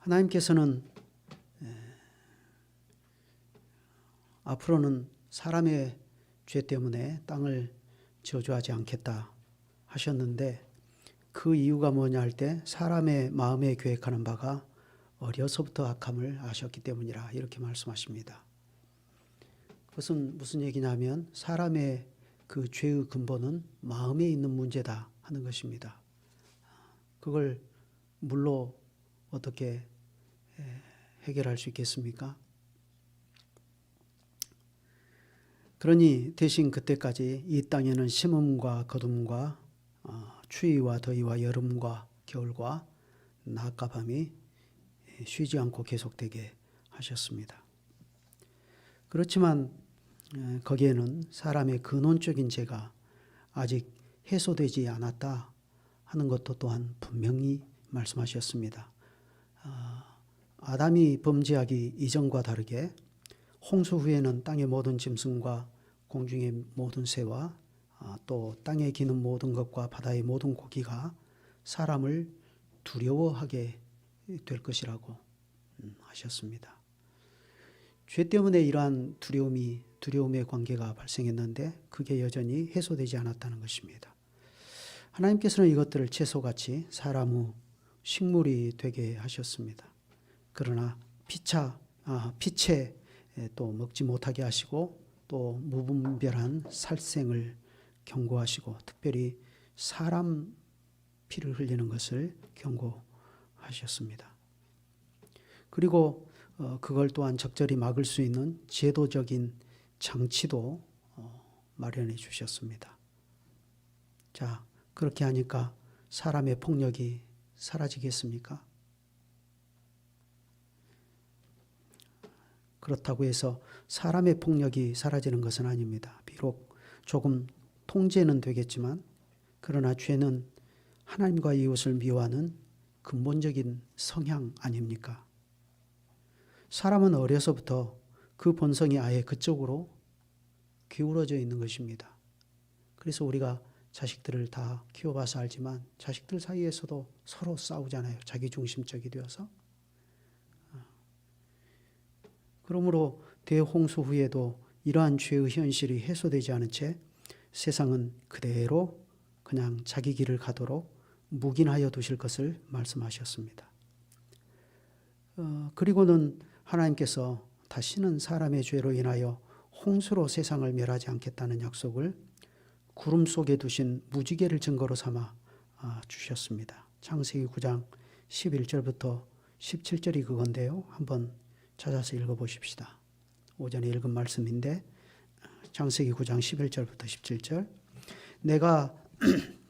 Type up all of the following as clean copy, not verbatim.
하나님께서는 앞으로는 사람의 죄 때문에 땅을 저주하지 않겠다 하셨는데, 그 이유가 뭐냐 할 때 사람의 마음에 계획하는 바가 어려서부터 악함을 아셨기 때문이라 이렇게 말씀하십니다. 그것은 무슨 얘기냐면 사람의 그 죄의 근본은 마음에 있는 문제다 하는 것입니다. 그걸 물로 어떻게 해결할 수 있겠습니까? 그러니 대신 그때까지 이 땅에는 심음과 거둠과 추위와 더위와 여름과 겨울과 낮과 밤이 쉬지 않고 계속되게 하셨습니다. 그렇지만 거기에는 사람의 근원적인 죄가 아직 해소되지 않았다 하는 것도 또한 분명히 말씀하셨습니다. 아담이 범죄하기 이전과 다르게 홍수 후에는 땅의 모든 짐승과 공중의 모든 새와 또 땅에 기는 모든 것과 바다의 모든 고기가 사람을 두려워하게 될 것이라고 하셨습니다. 죄 때문에 이러한 두려움의 관계가 발생했는데 그게 여전히 해소되지 않았다는 것입니다. 하나님께서는 이것들을 채소같이 사람의 식물이 되게 하셨습니다. 그러나 피채 또 먹지 못하게 하시고 또 무분별한 살생을 경고하시고 특별히 사람 피를 흘리는 것을 경고하셨습니다. 그리고 그걸 또한 적절히 막을 수 있는 제도적인 장치도 마련해 주셨습니다. 자, 그렇게 하니까 사람의 폭력이 사라지겠습니까? 그렇다고 해서 사람의 폭력이 사라지는 것은 아닙니다. 비록 조금 통제는 되겠지만 그러나 죄는 하나님과 이웃을 미워하는 근본적인 성향 아닙니까? 사람은 어려서부터 그 본성이 아예 그쪽으로 기울어져 있는 것입니다. 그래서 우리가 자식들을 다 키워봐서 알지만 자식들 사이에서도 서로 싸우잖아요. 자기중심적이 되어서. 그러므로 대홍수 후에도 이러한 죄의 현실이 해소되지 않은 채 세상은 그대로 그냥 자기 길을 가도록 묵인하여 두실 것을 말씀하셨습니다. 그리고는 하나님께서 다시는 사람의 죄로 인하여 홍수로 세상을 멸하지 않겠다는 약속을 구름 속에 두신 무지개를 증거로 삼아 주셨습니다. 창세기 9장 11절부터 17절이 그건데요. 한번 찾아서 읽어보십시다. 오전에 읽은 말씀인데 창세기 9장 11절부터 17절. 내가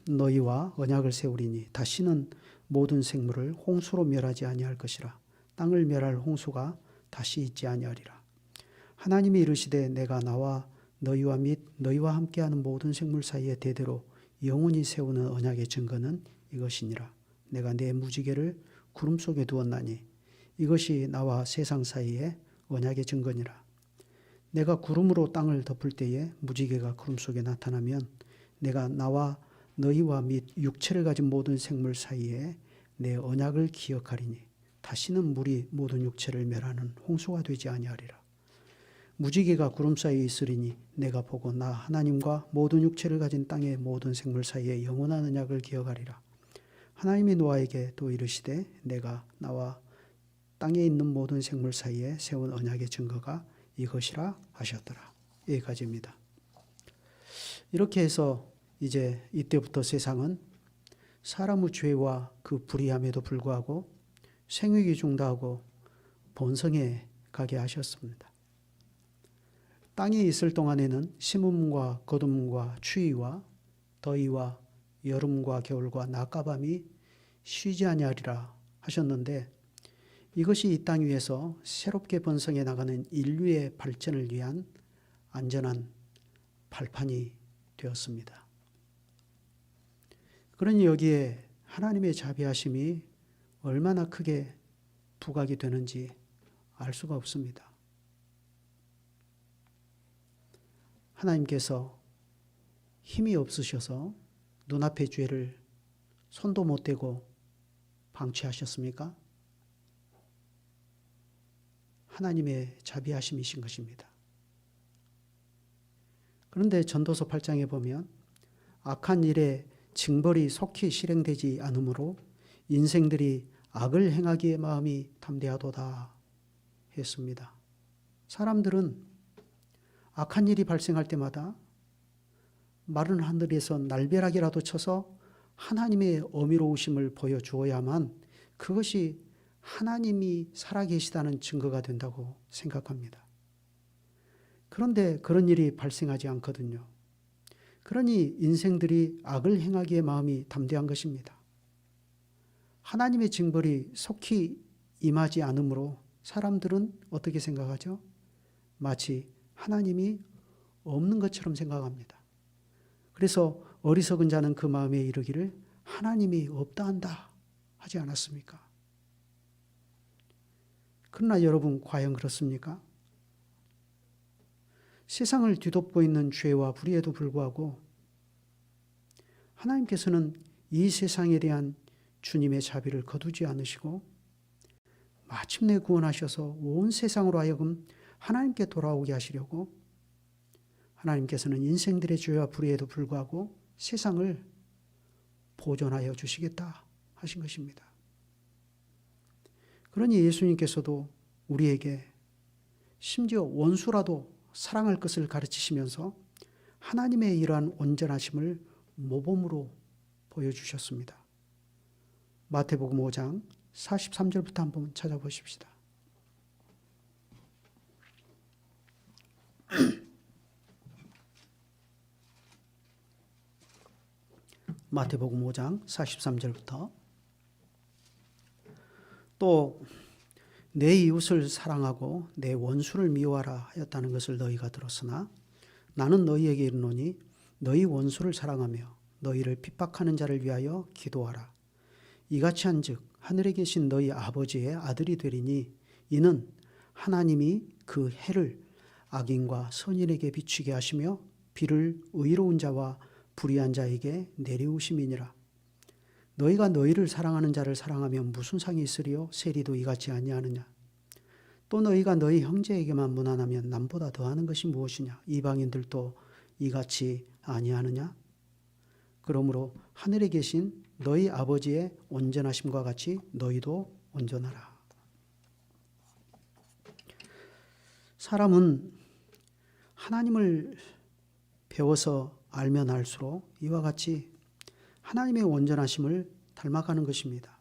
너희와 언약을 세우리니 다시는 모든 생물을 홍수로 멸하지 아니할 것이라. 땅을 멸할 홍수가 다시 있지 아니하리라. 하나님이 이르시되 내가 나와 너희와 및 너희와 함께하는 모든 생물 사이에 대대로 영원히 세우는 언약의 증거는 이것이니라. 내가 내 무지개를 구름 속에 두었나니 이것이 나와 세상 사이에 언약의 증거니라. 내가 구름으로 땅을 덮을 때에 무지개가 구름 속에 나타나면 내가 나와 너희와 및 육체를 가진 모든 생물 사이에 내 언약을 기억하리니 다시는 물이 모든 육체를 멸하는 홍수가 되지 아니하리라. 무지개가 구름 사이에 있으리니 내가 보고 나 하나님과 모든 육체를 가진 땅의 모든 생물 사이에 영원한 언약을 기억하리라. 하나님이 노아에게 또 이르시되 내가 나와 땅에 있는 모든 생물 사이에 세운 언약의 증거가 이것이라 하셨더라. 여기까지입니다. 이렇게 해서 이제 이때부터 세상은 사람의 죄와 그 불의함에도 불구하고 생육이 중다하고 번성해 가게 하셨습니다. 땅에 있을 동안에는 심음과 거둠과 추위와 더위와 여름과 겨울과 낮과 밤이 쉬지 아니하리라 하셨는데 이것이 이 땅 위에서 새롭게 번성해 나가는 인류의 발전을 위한 안전한 발판이 되었습니다. 그러니 여기에 하나님의 자비하심이 얼마나 크게 부각이 되는지 알 수가 없습니다. 하나님께서 힘이 없으셔서 눈앞의 죄를 손도 못 대고 방치하셨습니까? 하나님의 자비하심이신 것입니다. 그런데 전도서 8장에 보면 악한 일에 징벌이 속히 실행되지 않으므로 인생들이 악을 행하기에 마음이 담대하도다 했습니다. 사람들은 악한 일이 발생할 때마다 마른 하늘에서 날벼락이라도 쳐서 하나님의 어미로우심을 보여주어야만 그것이 하나님이 살아계시다는 증거가 된다고 생각합니다. 그런데 그런 일이 발생하지 않거든요. 그러니 인생들이 악을 행하기에 마음이 담대한 것입니다. 하나님의 징벌이 속히 임하지 않으므로 사람들은 어떻게 생각하죠? 마치 하나님이 없는 것처럼 생각합니다. 그래서 어리석은 자는 그 마음에 이르기를 하나님이 없다 한다 하지 않았습니까? 그러나 여러분, 과연 그렇습니까? 세상을 뒤덮고 있는 죄와 불의에도 불구하고 하나님께서는 이 세상에 대한 주님의 자비를 거두지 않으시고 마침내 구원하셔서 온 세상으로 하여금 하나님께 돌아오게 하시려고 하나님께서는 인생들의 죄와 불의에도 불구하고 세상을 보존하여 주시겠다 하신 것입니다. 그러니 예수님께서도 우리에게 심지어 원수라도 사랑할 것을 가르치시면서 하나님의 이러한 온전하심을 모범으로 보여주셨습니다. 마태복음 5장 43절부터 한번 찾아보십시다. 마태복음 5장 43절부터 또 내 이웃을 사랑하고 내 원수를 미워하라 하였다는 것을 너희가 들었으나 나는 너희에게 이르노니 너희 원수를 사랑하며 너희를 핍박하는 자를 위하여 기도하라. 이같이 한즉 하늘에 계신 너희 아버지의 아들이 되리니 이는 하나님이 그 해를 악인과 선인에게 비추게 하시며 비를 의로운 자와 불의한 자에게 내리우심이니라. 너희가 너희를 사랑하는 자를 사랑하면 무슨 상이 있으리요? 세리도 이같이 아니하느냐? 또 너희가 너희 형제에게만 무난하면 남보다 더하는 것이 무엇이냐? 이방인들도 이같이 아니하느냐? 그러므로 하늘에 계신 너희 아버지의 온전하심과 같이 너희도 온전하라. 사람은 하나님을 배워서 알면 알수록 이와 같이 하나님의 온전하심을 닮아가는 것입니다.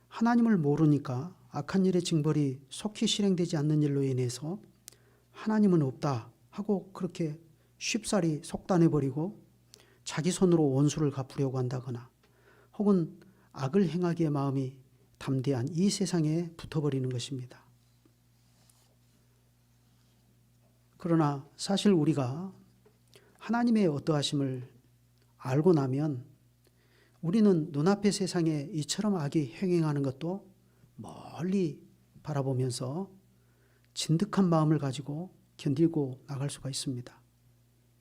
하나님을 모르니까 악한 일의 징벌이 속히 실행되지 않는 일로 인해서 하나님은 없다 하고 그렇게 쉽사리 속단해버리고 자기 손으로 원수를 갚으려고 한다거나 혹은 악을 행하기에 마음이 담대한 이 세상에 붙어버리는 것입니다. 그러나 사실 우리가 하나님의 어떠하심을 알고 나면 우리는 눈앞의 세상에 이처럼 악이 행행하는 것도 멀리 바라보면서 진득한 마음을 가지고 견디고 나갈 수가 있습니다.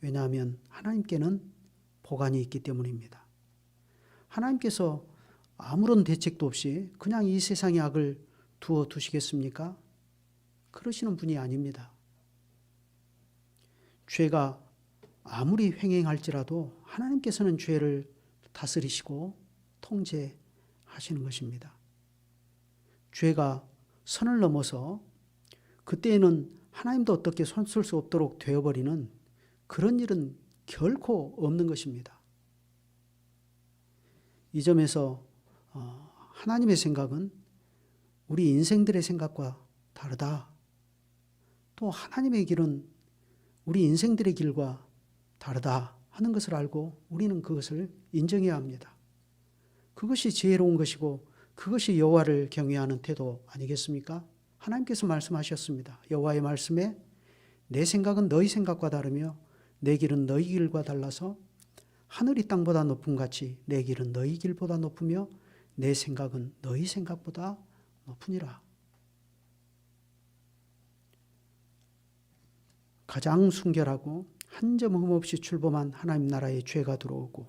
왜냐하면 하나님께는 보관이 있기 때문입니다. 하나님께서 아무런 대책도 없이 그냥 이 세상의 악을 두어 두시겠습니까? 그러시는 분이 아닙니다. 죄가 아무리 횡행할지라도 하나님께서는 죄를 다스리시고 통제하시는 것입니다. 죄가 선을 넘어서 그때에는 하나님도 어떻게 손쓸 수 없도록 되어버리는 그런 일은 결코 없는 것입니다. 이 점에서 하나님의 생각은 우리 인생들의 생각과 다르다. 또 하나님의 길은 우리 인생들의 길과 다르다 하는 것을 알고 우리는 그것을 인정해야 합니다. 그것이 지혜로운 것이고 그것이 여호와를 경외하는 태도 아니겠습니까? 하나님께서 말씀하셨습니다. 여호와의 말씀에 내 생각은 너희 생각과 다르며 내 길은 너희 길과 달라서 하늘이 땅보다 높음 같이 내 길은 너희 길보다 높으며 내 생각은 너희 생각보다 높으니라. 가장 순결하고 한 점 흠없이 출범한 하나님 나라에 죄가 들어오고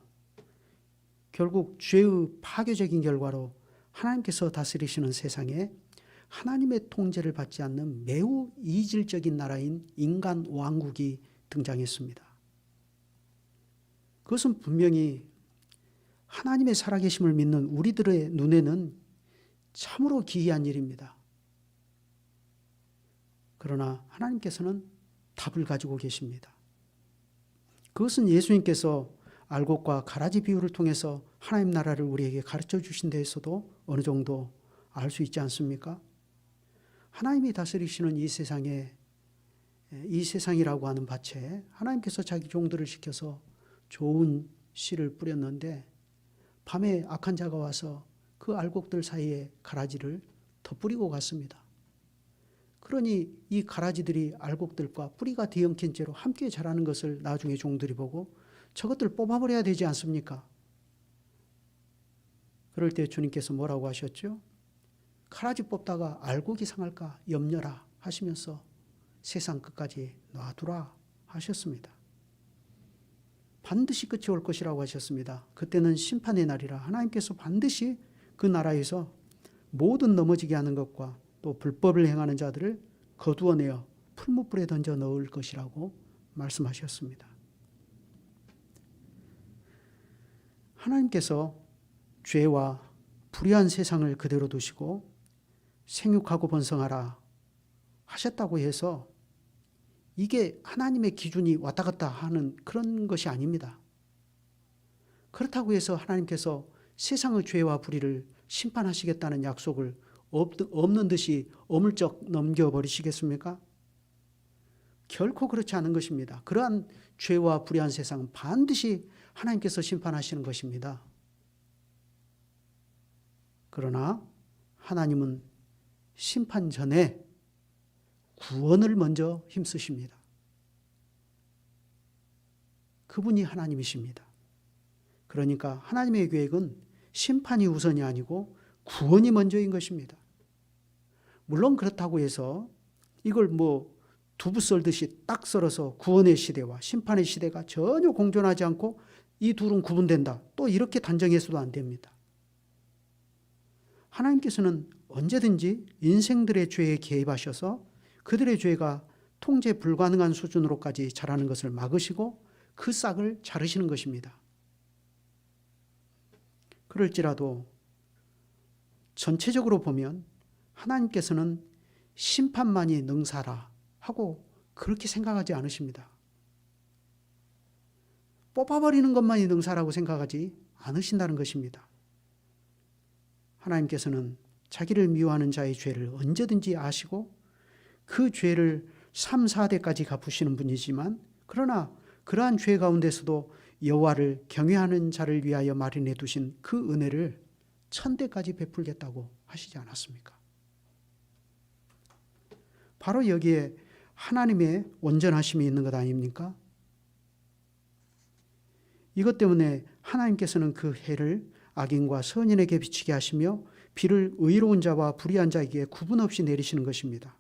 결국 죄의 파괴적인 결과로 하나님께서 다스리시는 세상에 하나님의 통제를 받지 않는 매우 이질적인 나라인 인간 왕국이 등장했습니다. 그것은 분명히 하나님의 살아계심을 믿는 우리들의 눈에는 참으로 기이한 일입니다. 그러나 하나님께서는 답을 가지고 계십니다. 그것은 예수님께서 알곡과 가라지 비유를 통해서 하나님 나라를 우리에게 가르쳐 주신 데에서도 어느 정도 알 수 있지 않습니까? 하나님이 다스리시는 이 세상에, 이 세상이라고 하는 밭에 하나님께서 자기 종들을 시켜서 좋은 씨를 뿌렸는데 밤에 악한 자가 와서 그 알곡들 사이에 가라지를 더 뿌리고 갔습니다. 그러니 이 가라지들이 알곡들과 뿌리가 뒤엉킨 채로 함께 자라는 것을 나중에 종들이 보고 저것들 뽑아버려야 되지 않습니까? 그럴 때 주님께서 뭐라고 하셨죠? 가라지 뽑다가 알곡이 상할까 염려라 하시면서 세상 끝까지 놔두라 하셨습니다. 반드시 끝이 올 것이라고 하셨습니다. 그때는 심판의 날이라 하나님께서 반드시 그 나라에서 모든 넘어지게 하는 것과 또 불법을 행하는 자들을 거두어내어 풀무불에 던져 넣을 것이라고 말씀하셨습니다. 하나님께서 죄와 불의한 세상을 그대로 두시고 생육하고 번성하라 하셨다고 해서 이게 하나님의 기준이 왔다 갔다 하는 그런 것이 아닙니다. 그렇다고 해서 하나님께서 세상의 죄와 불의를 심판하시겠다는 약속을 없는 듯이 어물쩍 넘겨버리시겠습니까? 결코 그렇지 않은 것입니다. 그러한 죄와 불의한 세상은 반드시 하나님께서 심판하시는 것입니다. 그러나 하나님은 심판 전에 구원을 먼저 힘쓰십니다. 그분이 하나님이십니다. 그러니까 하나님의 계획은 심판이 우선이 아니고 구원이 먼저인 것입니다. 물론 그렇다고 해서 이걸 두부 썰듯이 딱 썰어서 구원의 시대와 심판의 시대가 전혀 공존하지 않고 이 둘은 구분된다. 또 이렇게 단정해서도 안 됩니다. 하나님께서는 언제든지 인생들의 죄에 개입하셔서 그들의 죄가 통제 불가능한 수준으로까지 자라는 것을 막으시고 그 싹을 자르시는 것입니다. 그럴지라도 전체적으로 보면 하나님께서는 심판만이 능사라 하고 그렇게 생각하지 않으십니다. 뽑아버리는 것만이 능사라고 생각하지 않으신다는 것입니다. 하나님께서는 자기를 미워하는 자의 죄를 언제든지 아시고 그 죄를 3, 4대까지 갚으시는 분이지만 그러나 그러한 죄 가운데서도 여호와를 경외하는 자를 위하여 마련해 두신 그 은혜를 1000대까지 베풀겠다고 하시지 않았습니까? 바로 여기에 하나님의 온전하심이 있는 것 아닙니까? 이것 때문에 하나님께서는 그 해를 악인과 선인에게 비치게 하시며 비를 의로운 자와 불의한 자에게 구분 없이 내리시는 것입니다.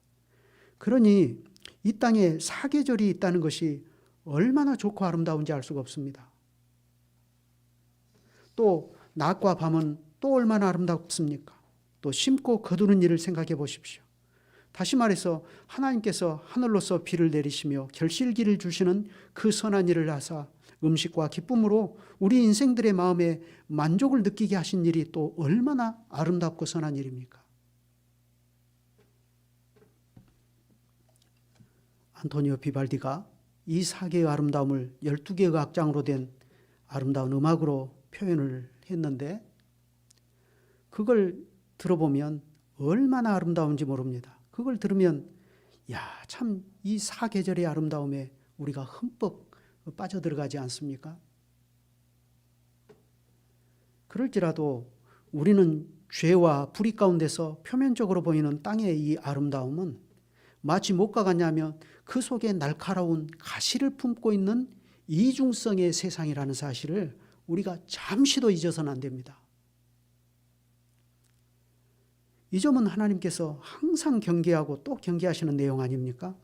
그러니 이 땅에 사계절이 있다는 것이 얼마나 좋고 아름다운지 알 수가 없습니다. 또 낮과 밤은 또 얼마나 아름답습니까? 또 심고 거두는 일을 생각해 보십시오. 다시 말해서 하나님께서 하늘로서 비를 내리시며 결실기를 주시는 그 선한 일을 하사 음식과 기쁨으로 우리 인생들의 마음에 만족을 느끼게 하신 일이 또 얼마나 아름답고 선한 일입니까? 안토니오 비발디가 이 사계의 아름다움을 12개의 악장으로 된 아름다운 음악으로 표현을 했는데 그걸 들어보면 얼마나 아름다운지 모릅니다. 그걸 들으면 참 이 사계절의 아름다움에 우리가 흠뻑 빠져들어가지 않습니까? 그럴지라도 우리는 죄와 불의 가운데서 표면적으로 보이는 땅의 이 아름다움은 마치 뭐가 같냐면 그 속에 날카로운 가시를 품고 있는 이중성의 세상이라는 사실을 우리가 잠시도 잊어서는 안 됩니다. 이 점은 하나님께서 항상 경계하고 또 경계하시는 내용 아닙니까?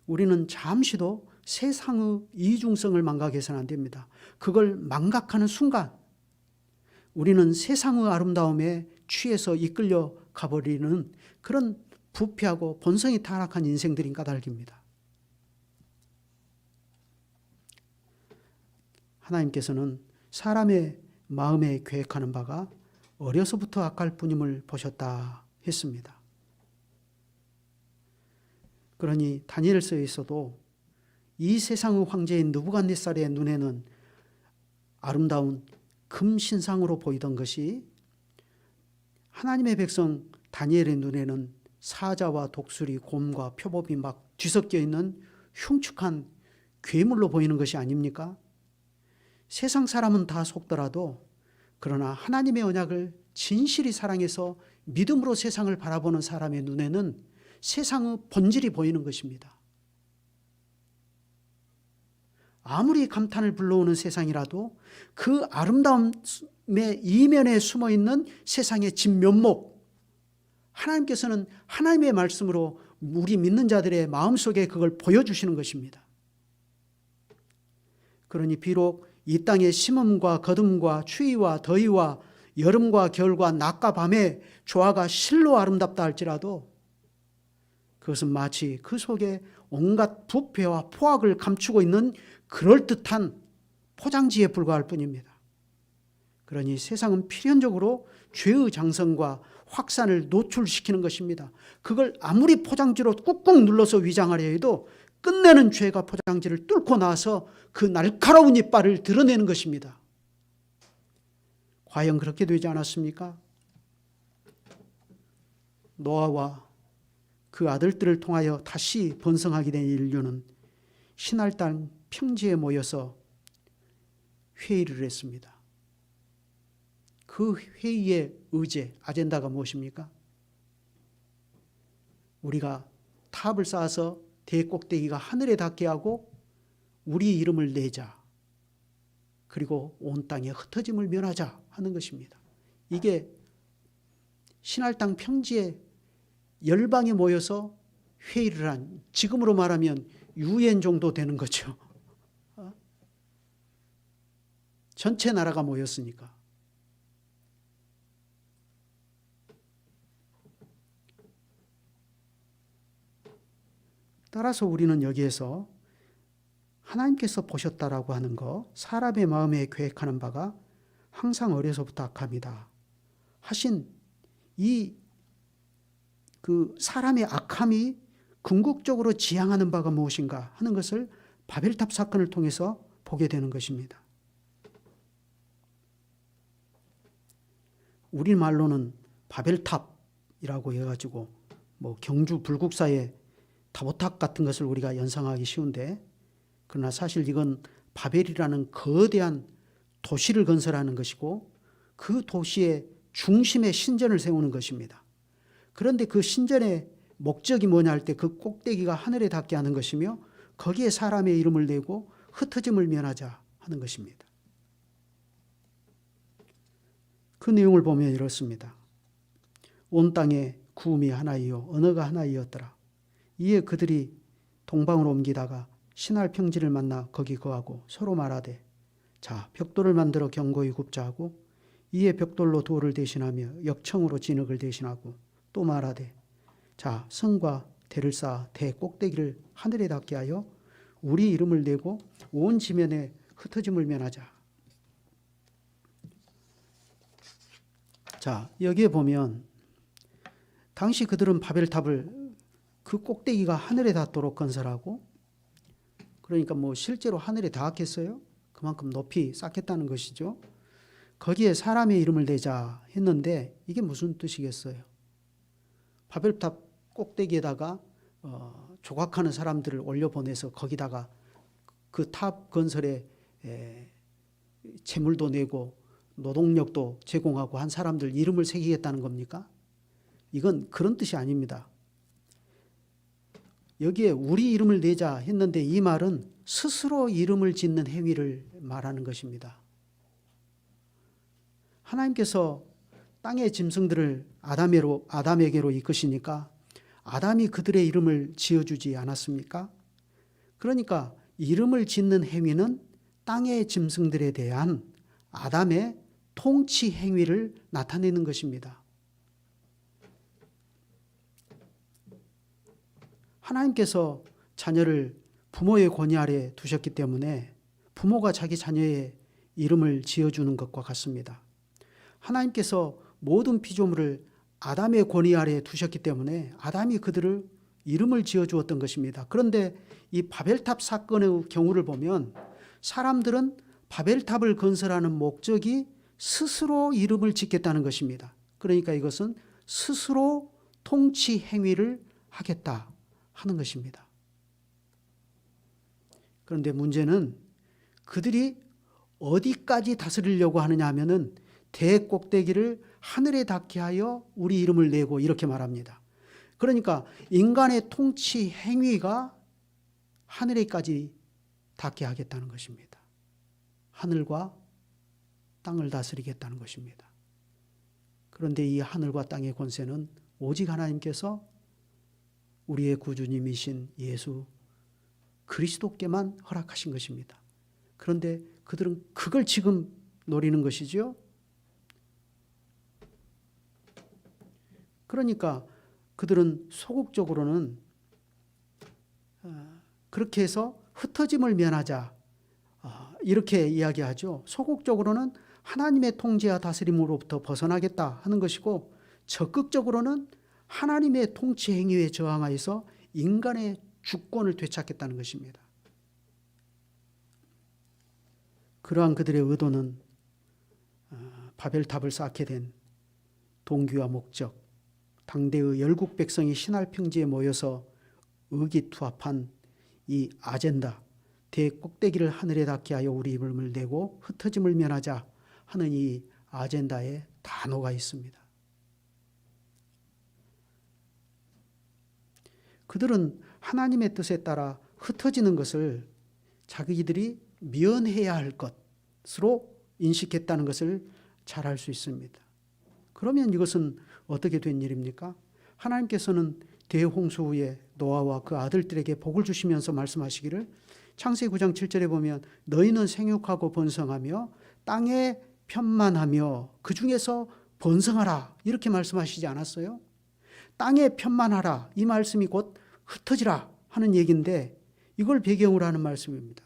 우리는 잠시도 세상의 이중성을 망각해서는 안 됩니다. 그걸 망각하는 순간 우리는 세상의 아름다움에 취해서 이끌려 가버리는 그런 부패하고 본성이 타락한 인생들인 까닭입니다. 하나님께서는 사람의 마음에 계획하는 바가 어려서부터 악할 뿐임을 보셨다 했습니다. 그러니 다니엘서에서도 이 세상의 황제인 느부갓네살의 눈에는 아름다운 금신상으로 보이던 것이 하나님의 백성 다니엘의 눈에는 사자와 독수리, 곰과 표범이 막 뒤섞여 있는 흉측한 괴물로 보이는 것이 아닙니까? 세상 사람은 다 속더라도 그러나 하나님의 언약을 진실히 사랑해서 믿음으로 세상을 바라보는 사람의 눈에는 세상의 본질이 보이는 것입니다. 아무리 감탄을 불러오는 세상이라도 그 아름다움의 이면에 숨어있는 세상의 진면목, 하나님께서는 하나님의 말씀으로 우리 믿는 자들의 마음속에 그걸 보여주시는 것입니다. 그러니 비록 이 땅의 심음과 거둠과 추위와 더위와 여름과 겨울과 낮과 밤의 조화가 실로 아름답다 할지라도 그것은 마치 그 속에 온갖 부패와 포악을 감추고 있는 그럴듯한 포장지에 불과할 뿐입니다. 그러니 세상은 필연적으로 죄의 장성과 확산을 노출시키는 것입니다. 그걸 아무리 포장지로 꾹꾹 눌러서 위장하려 해도 끝내는 죄가 포장지를 뚫고 나서 그 날카로운 이빨을 드러내는 것입니다. 과연 그렇게 되지 않았습니까? 노아와 그 아들들을 통하여 다시 번성하게 된 인류는 신할당 평지에 모여서 회의를 했습니다. 그 회의의 의제, 아젠다가 무엇입니까? 우리가 탑을 쌓아서 대꼭대기가 하늘에 닿게 하고 우리 이름을 내자. 그리고 온 땅에 흩어짐을 면하자 하는 것입니다. 이게 신할당 평지에 열방이 모여서 회의를 한, 지금으로 말하면 유엔 정도 되는 거죠. 전체 나라가 모였으니까. 따라서 우리는 여기에서 하나님께서 보셨다라고 하는 거, 사람의 마음에 계획하는 바가 항상 어려서부터 악합니다 하신 이 그 사람의 악함이 궁극적으로 지향하는 바가 무엇인가 하는 것을 바벨탑 사건을 통해서 보게 되는 것입니다. 우리말로는 바벨탑이라고 해가지고 뭐 경주 불국사의 타보탑 같은 것을 우리가 연상하기 쉬운데, 그러나 사실 이건 바벨이라는 거대한 도시를 건설하는 것이고 그 도시의 중심에 신전을 세우는 것입니다. 그런데 그 신전의 목적이 뭐냐 할 때 그 꼭대기가 하늘에 닿게 하는 것이며 거기에 사람의 이름을 내고 흩어짐을 면하자 하는 것입니다. 그 내용을 보면 이렇습니다. 온 땅에 구음이 하나이요 언어가 하나이었더라. 이에 그들이 동방으로 옮기다가 신할 평지를 만나 거기 거하고 서로 말하되, 자 벽돌을 만들어 견고히 굽자 하고, 이에 벽돌로 돌을 대신하며 역청으로 진흙을 대신하고, 또 말하되, 자 성과 대를 쌓아 대 꼭대기를 하늘에 닿게 하여 우리 이름을 내고 온 지면에 흩어짐을 면하자. 자, 여기에 보면 당시 그들은 바벨탑을 그 꼭대기가 하늘에 닿도록 건설하고, 그러니까 뭐 실제로 하늘에 닿았겠어요? 그만큼 높이 쌓겠다는 것이죠. 거기에 사람의 이름을 내자 했는데 이게 무슨 뜻이겠어요? 바벨탑 꼭대기에다가 조각하는 사람들을 올려보내서 거기다가 그 탑 건설에 재물도 내고 노동력도 제공하고 한 사람들 이름을 새기겠다는 겁니까? 이건 그런 뜻이 아닙니다. 여기에 우리 이름을 내자 했는데 이 말은 스스로 이름을 짓는 행위를 말하는 것입니다. 하나님께서 땅의 짐승들을 아담에게로 이끄시니까 아담이 그들의 이름을 지어주지 않았습니까? 그러니까 이름을 짓는 행위는 땅의 짐승들에 대한 아담의 통치 행위를 나타내는 것입니다. 하나님께서 자녀를 부모의 권위 아래 두셨기 때문에 부모가 자기 자녀의 이름을 지어주는 것과 같습니다. 하나님께서 모든 피조물을 아담의 권위 아래 두셨기 때문에 아담이 그들을 이름을 지어주었던 것입니다. 그런데 이 바벨탑 사건의 경우를 보면 사람들은 바벨탑을 건설하는 목적이 스스로 이름을 짓겠다는 것입니다. 그러니까 이것은 스스로 통치 행위를 하겠다 하는 것입니다. 그런데 문제는 그들이 어디까지 다스리려고 하느냐 하면은 대꼭대기를 하늘에 닿게 하여 우리 이름을 내고 이렇게 말합니다. 그러니까 인간의 통치 행위가 하늘에까지 닿게 하겠다는 것입니다. 하늘과 땅을 다스리겠다는 것입니다. 그런데 이 하늘과 땅의 권세는 오직 하나님께서 우리의 구주님이신 예수 그리스도께만 허락하신 것입니다. 그런데 그들은 그걸 지금 노리는 것이죠. 그러니까 그들은 소극적으로는 그렇게 해서 흩어짐을 면하자 이렇게 이야기하죠. 소극적으로는 하나님의 통제와 다스림으로부터 벗어나겠다 하는 것이고 적극적으로는 하나님의 통치 행위에 저항하여서 인간의 주권을 되찾겠다는 것입니다. 그러한 그들의 의도는 바벨탑을 쌓게 된 동기와 목적, 당대의 열국 백성이 신할 평지에 모여서 의기투합한 이 아젠다, 대꼭대기를 하늘에 닿게 하여 우리 이름을 내고 흩어짐을 면하자 하는 이 아젠다에 단어가 있습니다. 그들은 하나님의 뜻에 따라 흩어지는 것을 자기들이 면해야 할 것으로 인식했다는 것을 잘 알 수 있습니다. 그러면 이것은 어떻게 된 일입니까? 하나님께서는 대홍수 후에 노아와 그 아들들에게 복을 주시면서 말씀하시기를 창세기 9장 7절에 보면 너희는 생육하고 번성하며 땅에 편만하며 그 중에서 번성하라 이렇게 말씀하시지 않았어요? 땅에 편만하라 이 말씀이 곧 흩어지라 하는 얘기인데 이걸 배경으로 하는 말씀입니다.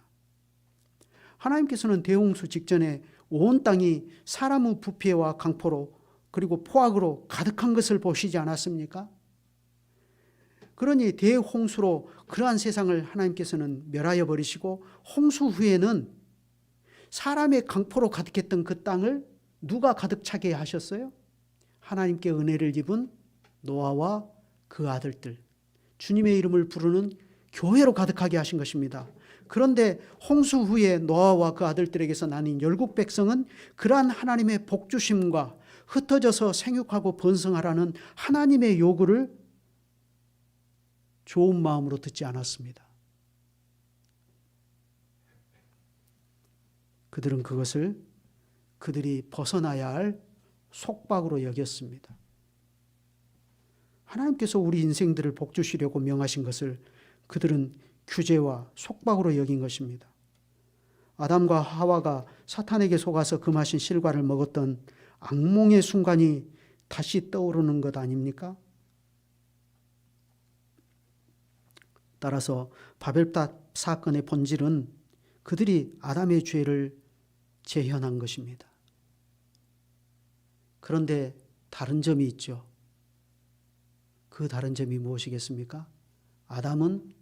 하나님께서는 대홍수 직전에 온 땅이 사람의 부패와 강포로 그리고 포악으로 가득한 것을 보시지 않았습니까? 그러니 대홍수로 그러한 세상을 하나님께서는 멸하여 버리시고 홍수 후에는 사람의 강포로 가득했던 그 땅을 누가 가득 차게 하셨어요? 하나님께 은혜를 입은 노아와 그 아들들, 주님의 이름을 부르는 교회로 가득하게 하신 것입니다. 그런데 홍수 후에 노아와 그 아들들에게서 나뉜 열국 백성은 그러한 하나님의 복주심과 흩어져서 생육하고 번성하라는 하나님의 요구를 좋은 마음으로 듣지 않았습니다. 그들은 그것을 그들이 벗어나야 할 속박으로 여겼습니다. 하나님께서 우리 인생들을 복주시려고 명하신 것을 그들은 규제와 속박으로 여긴 것입니다. 아담과 하와가 사탄에게 속아서 금하신 실과를 먹었던 악몽의 순간이 다시 떠오르는 것 아닙니까? 따라서 바벨탑 사건의 본질은 그들이 아담의 죄를 재현한 것입니다. 그런데 다른 점이 있죠. 그 다른 점이 무엇이겠습니까? 아담은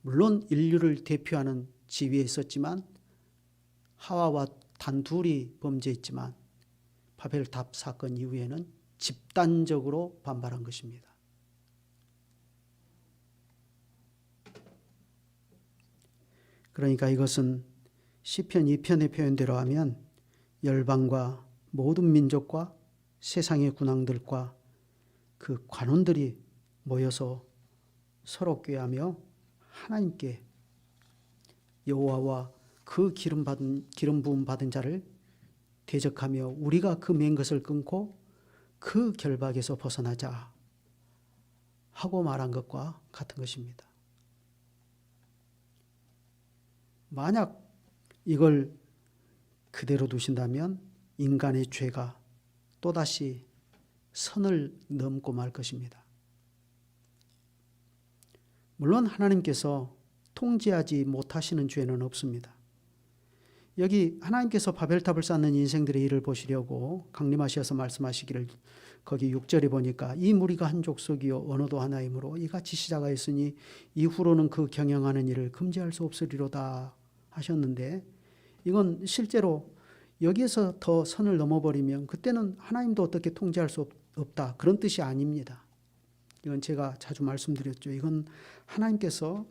물론 인류를 대표하는 지위에 있었지만 하와와 단둘이 범죄했지만 바벨탑 사건 이후에는 집단적으로 반발한 것입니다. 그러니까 이것은 시편 2편의 표현대로 하면 열방과 모든 민족과 세상의 군왕들과 그 관원들이 모여서 서로 꾀하며 하나님께 여호와와 그 기름 부음 받은 자를 대적하며 우리가 그 맨 것을 끊고 그 결박에서 벗어나자 하고 말한 것과 같은 것입니다. 만약 이걸 그대로 두신다면 인간의 죄가 또다시 선을 넘고 말 것입니다. 물론 하나님께서 통제하지 못하시는 죄는 없습니다. 여기 하나님께서 바벨탑을 쌓는 인생들의 일을 보시려고 강림하셔서 말씀하시기를, 거기 6절에 보니까 이 무리가 한 족속이요 언어도 하나이므로 이같이 시작하였으니 이후로는 그 경영하는 일을 금지할 수 없으리로다 하셨는데, 이건 실제로 여기에서 더 선을 넘어버리면 그때는 하나님도 어떻게 통제할 수 없다, 그런 뜻이 아닙니다. 이건 제가 자주 말씀드렸죠. 이건 하나님께서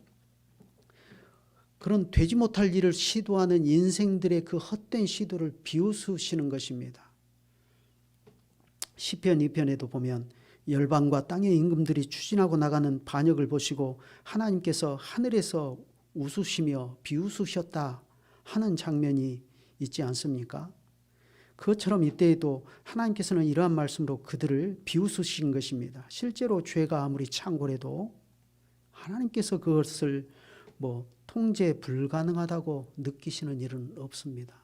그런 되지 못할 일을 시도하는 인생들의 그 헛된 시도를 비웃으시는 것입니다. 시편 2편에도 보면 열방과 땅의 임금들이 추진하고 나가는 반역을 보시고 하나님께서 하늘에서 웃으시며 비웃으셨다 하는 장면이 있지 않습니까? 그것처럼 이때에도 하나님께서는 이러한 말씀으로 그들을 비웃으신 것입니다. 실제로 죄가 아무리 창궐해도 하나님께서 그것을 통제 불가능하다고 느끼시는 일은 없습니다.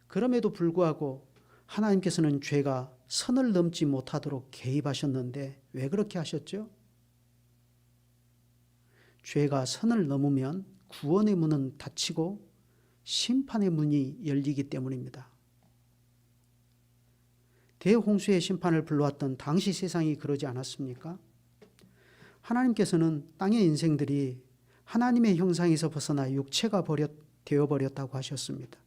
그럼에도 불구하고 하나님께서는 죄가 선을 넘지 못하도록 개입하셨는데 왜 그렇게 하셨죠? 죄가 선을 넘으면 구원의 문은 닫히고 심판의 문이 열리기 때문입니다. 대홍수의 심판을 불러왔던 당시 세상이 그러지 않았습니까? 하나님께서는 땅의 인생들이 하나님의 형상에서 벗어나 육체가 되어버렸다고 하셨습니다.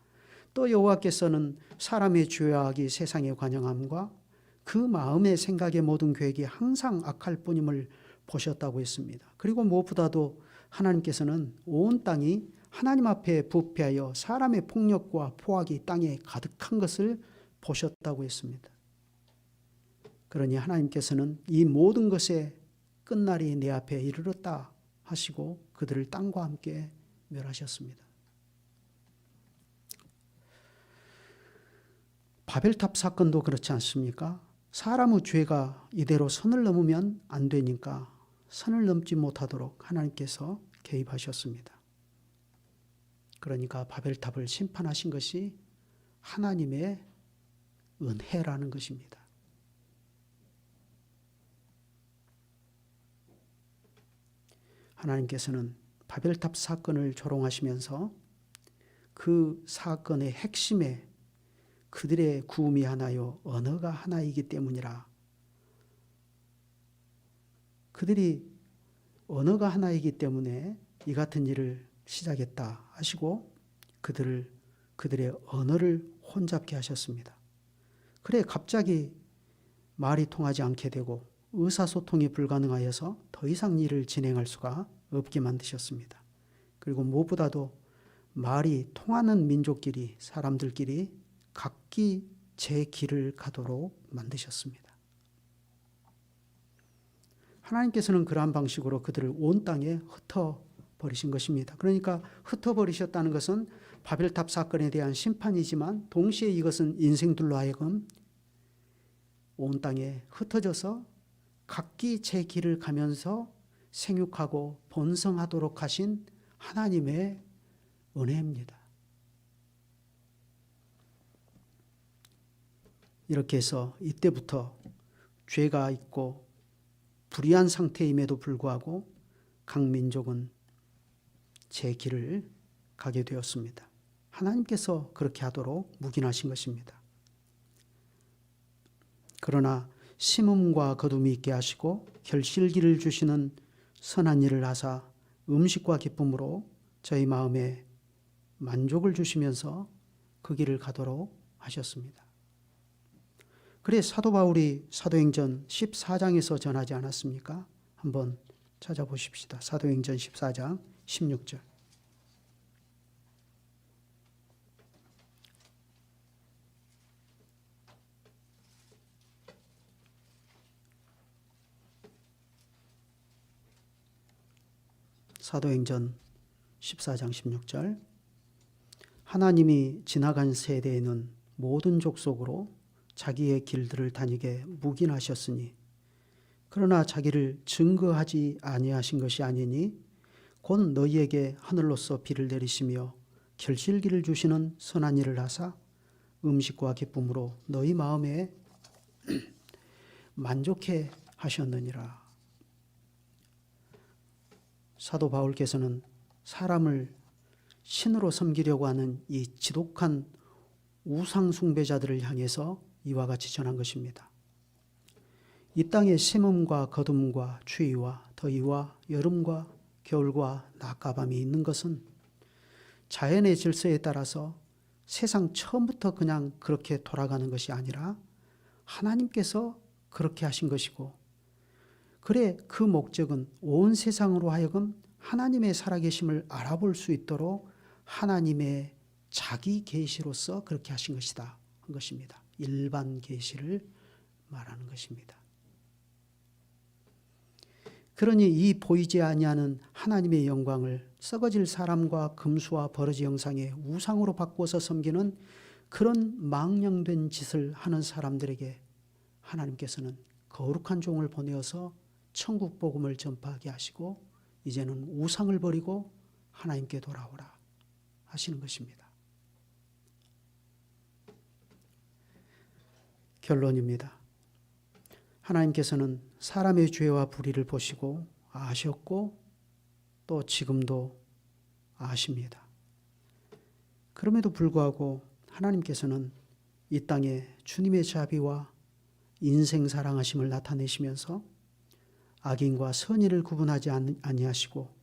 또 여호와께서는 사람의 죄악이 세상에 관영함과 그 마음의 생각의 모든 계획이 항상 악할 뿐임을 보셨다고 했습니다. 그리고 무엇보다도 하나님께서는 온 땅이 하나님 앞에 부패하여 사람의 폭력과 포악이 땅에 가득한 것을 보셨다고 했습니다. 그러니 하나님께서는 이 모든 것의 끝날이 내 앞에 이르렀다 하시고 그들을 땅과 함께 멸하셨습니다. 바벨탑 사건도 그렇지 않습니까? 사람의 죄가 이대로 선을 넘으면 안 되니까 선을 넘지 못하도록 하나님께서 개입하셨습니다. 그러니까 바벨탑을 심판하신 것이 하나님의 은혜라는 것입니다. 하나님께서는 바벨탑 사건을 조롱하시면서 그 사건의 핵심에 그들의 구음이 하나요 언어가 하나이기 때문이라, 그들이 언어가 하나이기 때문에 이 같은 일을 시작했다 하시고 그들의 언어를 혼잡게 하셨습니다. 그래 갑자기 말이 통하지 않게 되고 의사소통이 불가능하여서 더 이상 일을 진행할 수가 없게 만드셨습니다. 그리고 무엇보다도 말이 통하는 민족끼리, 사람들끼리 각기 제 길을 가도록 만드셨습니다. 하나님께서는 그러한 방식으로 그들을 온 땅에 흩어버리신 것입니다. 그러니까 흩어버리셨다는 것은 바벨탑 사건에 대한 심판이지만 동시에 이것은 인생들로 하여금 온 땅에 흩어져서 각기 제 길을 가면서 생육하고 번성하도록 하신 하나님의 은혜입니다. 이렇게 해서 이때부터 죄가 있고 불의한 상태임에도 불구하고 각 민족은 제 길을 가게 되었습니다. 하나님께서 그렇게 하도록 묵인하신 것입니다. 그러나 심음과 거둠이 있게 하시고 결실기를 주시는 선한 일을 하사 음식과 기쁨으로 저희 마음에 만족을 주시면서 그 길을 가도록 하셨습니다. 그래 사도 바울이 사도행전 14장에서 전하지 않았습니까? 한번 찾아보십시다. 사도행전 14장 16절. 사도행전 14장 16절. 하나님이 지나간 세대에는 모든 족속으로 자기의 길들을 다니게 묵인하셨으니 그러나 자기를 증거하지 아니하신 것이 아니니 곧 너희에게 하늘로서 비를 내리시며 결실기를 주시는 선한 일을 하사 음식과 기쁨으로 너희 마음에 만족해 하셨느니라. 사도 바울께서는 사람을 신으로 섬기려고 하는 이 지독한 우상 숭배자들을 향해서 이와 같이 전한 것입니다. 이 땅의 심음과 거둠과 추위와 더위와 여름과 겨울과 낮과 밤이 있는 것은 자연의 질서에 따라서 세상 처음부터 그냥 그렇게 돌아가는 것이 아니라 하나님께서 그렇게 하신 것이고, 그래 그 목적은 온 세상으로 하여금 하나님의 살아계심을 알아볼 수 있도록 하나님의 자기 계시로서 그렇게 하신 것이다 한 것입니다. 일반 계시를 말하는 것입니다. 그러니 이 보이지 아니하는 하나님의 영광을 썩어질 사람과 금수와 버러지 형상의 우상으로 바꾸어서 섬기는 그런 망령된 짓을 하는 사람들에게 하나님께서는 거룩한 종을 보내어서 천국 복음을 전파하게 하시고, 이제는 우상을 버리고 하나님께 돌아오라 하시는 것입니다. 결론입니다. 하나님께서는 사람의 죄와 불의를 보시고 아셨고 또 지금도 아십니다. 그럼에도 불구하고 하나님께서는 이 땅에 주님의 자비와 인생 사랑하심을 나타내시면서 악인과 선인을 구분하지 아니하시고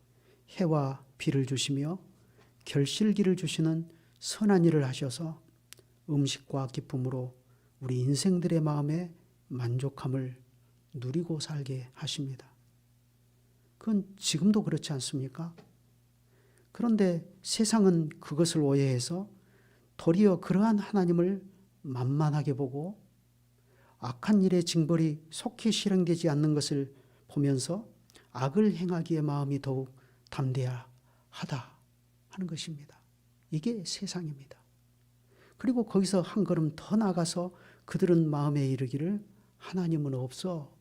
해와 비를 주시며 결실기를 주시는 선한 일을 하셔서 음식과 기쁨으로 우리 인생들의 마음에 만족함을 누리고 살게 하십니다. 그건 지금도 그렇지 않습니까? 그런데 세상은 그것을 오해해서 도리어 그러한 하나님을 만만하게 보고 악한 일의 징벌이 속히 실행되지 않는 것을 보면서 악을 행하기에 마음이 더욱 담대하다 하는 것입니다. 이게 세상입니다. 그리고 거기서 한 걸음 더 나가서 그들은 마음에 이르기를 하나님은 없어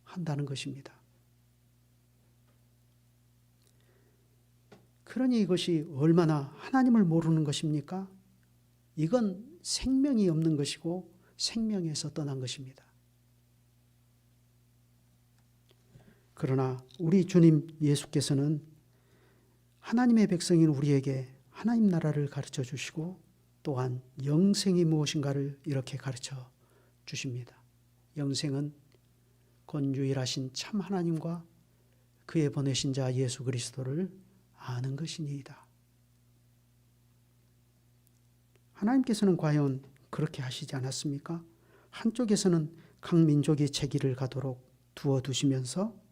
한다는 것입니다. 그러니 이것이 얼마나 하나님을 모르는 것입니까? 이건 생명이 없는 것이고 생명에서 떠난 것입니다. 그러나 우리 주님 예수께서는 하나님의 백성인 우리에게 하나님 나라를 가르쳐 주시고 또한 영생이 무엇인가를 이렇게 가르쳐 주십니다. 영생은 곧 유일하신 참 하나님과 그의 보내신 자 예수 그리스도를 아는 것이니이다. 하나님께서는 과연 그렇게 하시지 않았습니까? 한쪽에서는 각 민족이 제기를 가도록 두어두시면서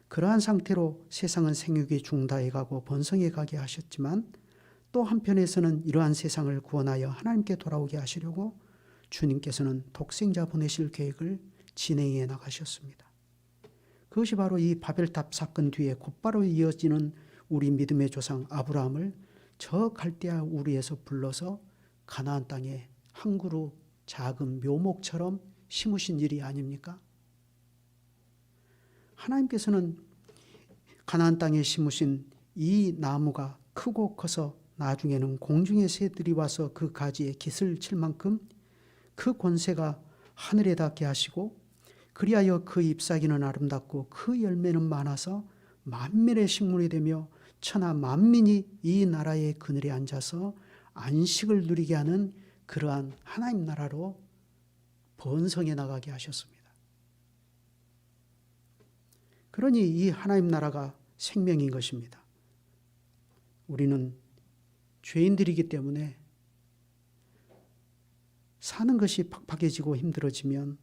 그러한 상태로 세상은 생육이 중다해 가고 번성해 가게 하셨지만, 또 한편에서는 이러한 세상을 구원하여 하나님께 돌아오게 하시려고 주님께서는 독생자 보내실 계획을 진행해 나가셨습니다. 그것이 바로 이 바벨탑 사건 뒤에 곧바로 이어지는 우리 믿음의 조상 아브라함을 저 갈대아 우리에서 불러서 가나안 땅에 한 그루 작은 묘목처럼 심으신 일이 아닙니까? 하나님께서는 가나안 땅에 심으신 이 나무가 크고 커서 나중에는 공중의 새들이 와서 그 가지에 깃을 칠 만큼 그 권세가 하늘에 닿게 하시고, 그리하여 그 잎사귀는 아름답고 그 열매는 많아서 만민의 식물이 되며 천하 만민이 이 나라의 그늘에 앉아서 안식을 누리게 하는 그러한 하나님 나라로 번성해 나가게 하셨습니다. 그러니 이 하나님 나라가 생명인 것입니다. 우리는 죄인들이기 때문에 사는 것이 팍팍해지고 힘들어지면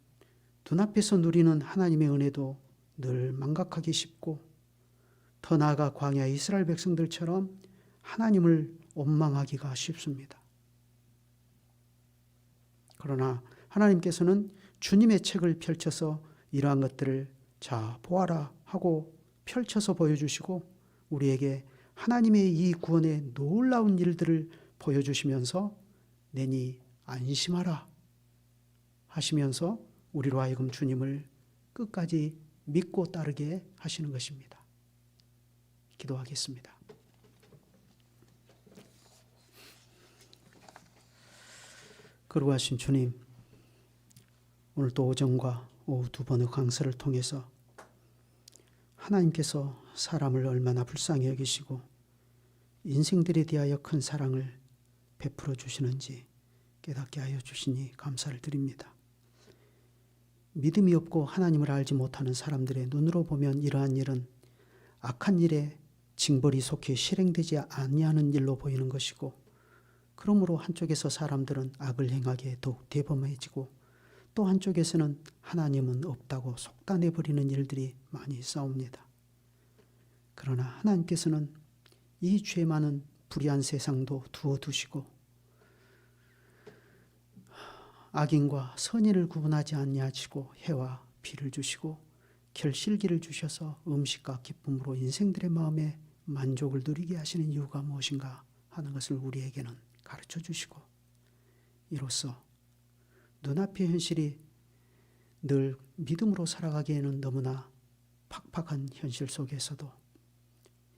눈앞에서 누리는 하나님의 은혜도 늘 망각하기 쉽고, 더 나아가 광야 이스라엘 백성들처럼 하나님을 원망하기가 쉽습니다. 그러나 하나님께서는 주님의 책을 펼쳐서 이러한 것들을 자 보아라 하고 펼쳐서 보여주시고, 우리에게 하나님의 이 구원의 놀라운 일들을 보여주시면서 내니 안심하라 하시면서 우리로 하여금 주님을 끝까지 믿고 따르게 하시는 것입니다. 기도하겠습니다. 거룩하신 주님, 오늘 또 오전과 오후 두 번의 강서를 통해서 하나님께서 사람을 얼마나 불쌍히 여기시고 인생들에 대하여 큰 사랑을 베풀어 주시는지 깨닫게 하여 주시니 감사를 드립니다. 믿음이 없고 하나님을 알지 못하는 사람들의 눈으로 보면 이러한 일은 악한 일에 징벌이 속히 실행되지 아니하는 일로 보이는 것이고, 그러므로 한쪽에서 사람들은 악을 행하기에 더욱 대범해지고 또 한쪽에서는 하나님은 없다고 속단해버리는 일들이 많이 싸웁니다. 그러나 하나님께서는 이 죄 많은 불의한 세상도 두어두시고 악인과 선인을 구분하지 아니하시고 해와 비를 주시고 결실기를 주셔서 음식과 기쁨으로 인생들의 마음에 만족을 누리게 하시는 이유가 무엇인가 하는 것을 우리에게는 가르쳐 주시고, 이로써 눈앞의 현실이 늘 믿음으로 살아가기에는 너무나 팍팍한 현실 속에서도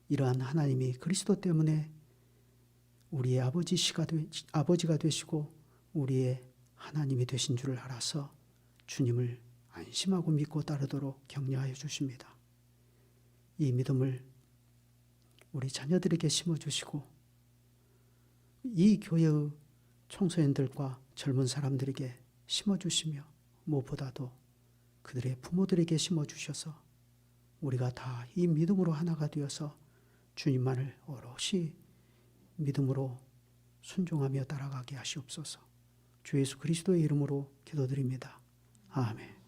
이러한 하나님이 그리스도 때문에 우리의 아버지가 되시고 우리의 하나님이 되신 줄을 알아서 주님을 안심하고 믿고 따르도록 격려하여 주십니다. 이 믿음을 우리 자녀들에게 심어주시고 이 교회의 청소년들과 젊은 사람들에게 심어주시며 무엇보다도 그들의 부모들에게 심어주셔서 우리가 다 이 믿음으로 하나가 되어서 주님만을 오롯이 믿음으로 순종하며 따라가게 하시옵소서. 주 예수 그리스도의 이름으로 기도드립니다. 아멘.